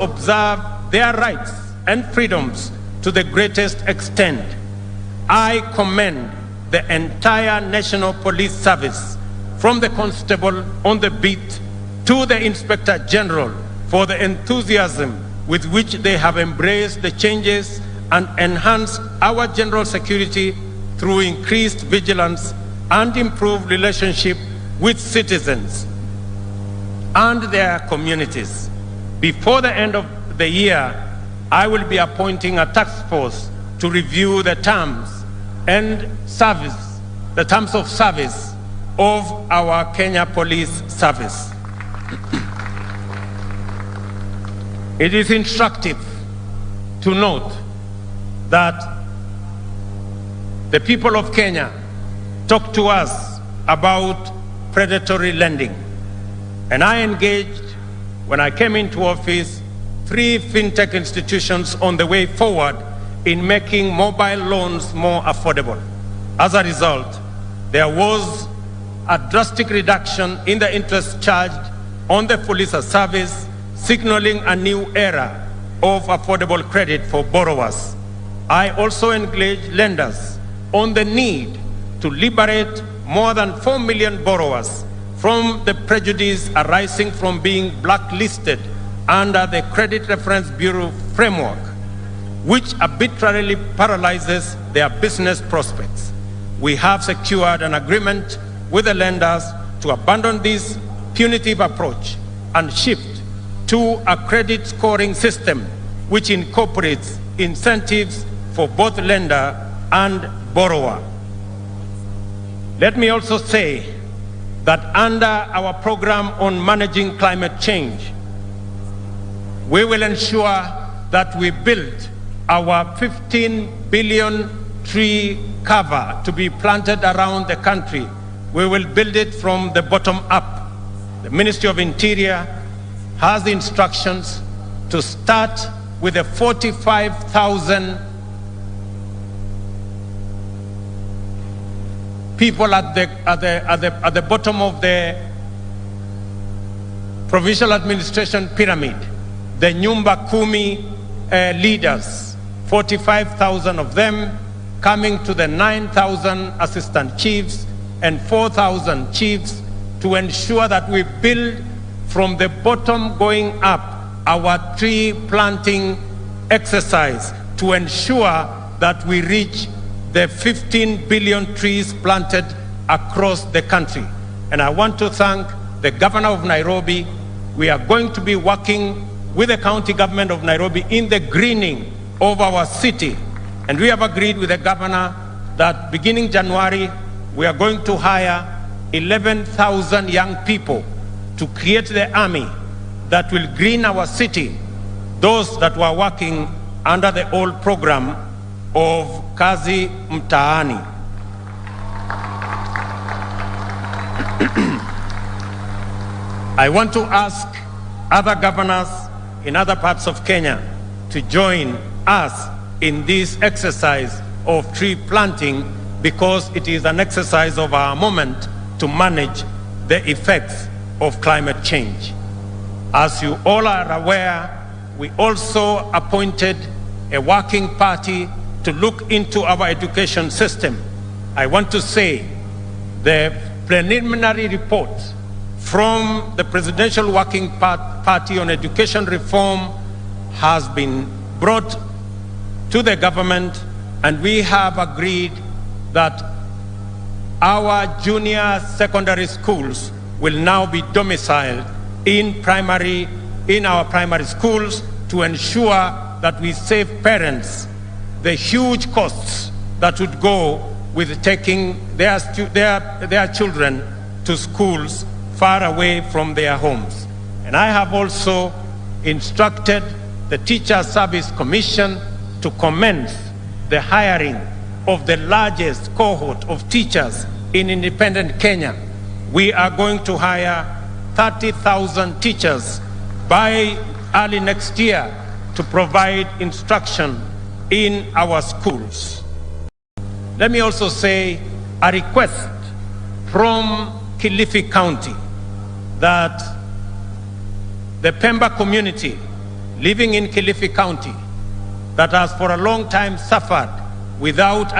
observe their rights and freedoms to the greatest extent. I commend the entire National Police Service, from the constable on the beat to the Inspector General, for the enthusiasm with which they have embraced the changes and enhanced our general security through increased vigilance and improved relationship with citizens and their communities. Before the end of the year, I will be appointing a task force to review the terms of service of our Kenya Police Service. It is instructive to note that the people of Kenya talk to us about predatory lending. And I engaged, when I came into office, 3 fintech institutions on the way forward in making mobile loans more affordable. As a result, there was a drastic reduction in the interest charged on the police service, signaling a new era of affordable credit for borrowers. I also engaged lenders on the need to liberate more than 4 million borrowers from the prejudice arising from being blacklisted under the Credit Reference Bureau framework, which arbitrarily paralyzes their business prospects. We have secured an agreement with the lenders to abandon this punitive approach and shift to a credit scoring system which incorporates incentives for both lender and borrower. Let me also say that under our program on managing climate change, we will ensure that we build our 15 billion tree cover to be planted around the country. We will build it from the bottom up. The Ministry of Interior has the instructions to start with the 45,000 people at the bottom of the provincial administration pyramid, the Nyumba Kumi leaders, 45,000 of them, coming to the 9,000 assistant chiefs and 4,000 chiefs, to ensure that we build from the bottom going up our tree planting exercise to ensure that we reach the 15 billion trees planted across the country. And I want to thank the governor of Nairobi. We are going to be working with the county government of Nairobi in the greening of our city. And we have agreed with the governor that beginning January, we are going to hire 11,000 young people to create the army that will green our city, those that were working under the old program of Kazi Mtaani. I want to ask other governors in other parts of Kenya to join us in this exercise of tree planting, because it is an exercise of our moment to manage the effects of climate change. As you all are aware, we also appointed a working party to look into our education system. I want to say the preliminary report from the Presidential Working Party on Education Reform has been brought to the government, and we have agreed that our junior secondary schools will now be domiciled in our primary schools, to ensure that we save parents the huge costs that would go with taking their children to schools far away from their homes. And I have also instructed the Teacher Service Commission to commence the hiring of the largest cohort of teachers in independent Kenya. We are going to hire 30,000 teachers by early next year to provide instruction in our schools. Let me also say a request from Kilifi County that the Pemba community living in Kilifi County that has for a long time suffered without